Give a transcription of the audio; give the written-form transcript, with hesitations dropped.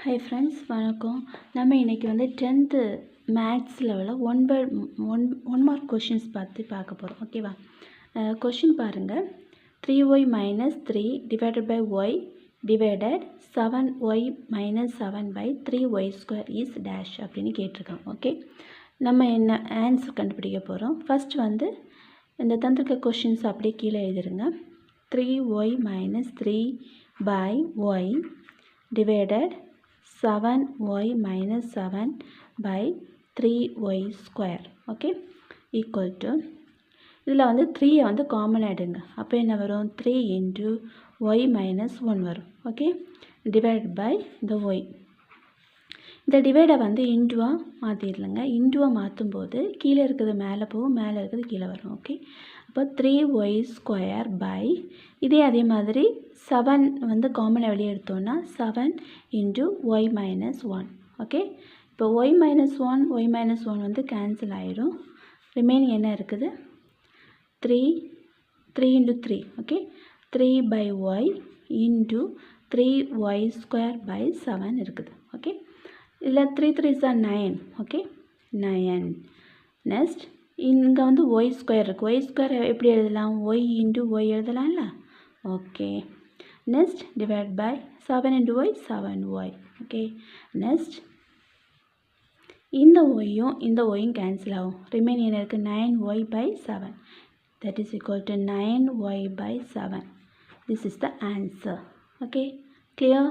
Hi friends, வணக்கம். நம்ம இன்னைக்கு வந்து 10th மேத்ஸ் லெவலில் ஒன் மார்க் கொஷின்ஸ் பார்க்க போகிறோம். ஓகேவா? கொஷின் பாருங்கள். 3y minus 3 divided by y divided 7y minus 7 by 3y square is dash அப்படின்னு கேட்டிருக்காங்க. ஓகே, நம்ம என்ன ஆன்சர் கண்டுபிடிக்க போகிறோம். ஃபர்ஸ்ட் வந்து இந்த தந்திருக்க கொஷின்ஸ் அப்படியே கீழே எழுதிருங்க. 3y minus 3 by y divided 7y minus 7 by 3y square. Okay, equal to இதில் வந்து 3 வந்து காமன் ஆகிடுங்க. அப்போ என்ன வரும்? 3 into y minus 1 வரும். ஓகே, டிவைட் பை இந்த y. இந்த டிவைடை வந்து இன்டுவாக மாற்றிடலங்க. இன்டுவாக மாற்றும் போது கீழே இருக்கிறது மேலே போகும், மேலே இருக்கிறது கீழே வரும். ஓகே, அப்போ 3y ஸ்கொயர் பை அதே மாதிரி 7 வந்து காமனை வெளியே எடுத்தோன்னா 7 into y minus 1. ஓகே, இப்போ y minus 1 வந்து கேன்சல் ஆயிடும். ரிமைனிங் என்ன இருக்குது? 3 into 3. Okay, 3 by y into 3y square by 7 இருக்குது. ஓகே, இதில் 3 3s are 9. ஓகே, 9. நெக்ஸ்ட் இங்கே வந்து y ஸ்கொயர் இருக்குது. y ஸ்கொயர் எப்படி எழுதலாம்? y into y எழுதலாம்ல. Okay, next divide by 7 into y 7y. Okay, next இந்த ஒய்யும் கேன்சல் ஆகும். ரிமைனிங் என்ன இருக்குது? 9y by 7. That is equal to 9y by 7. This is the answer. Okay, clear?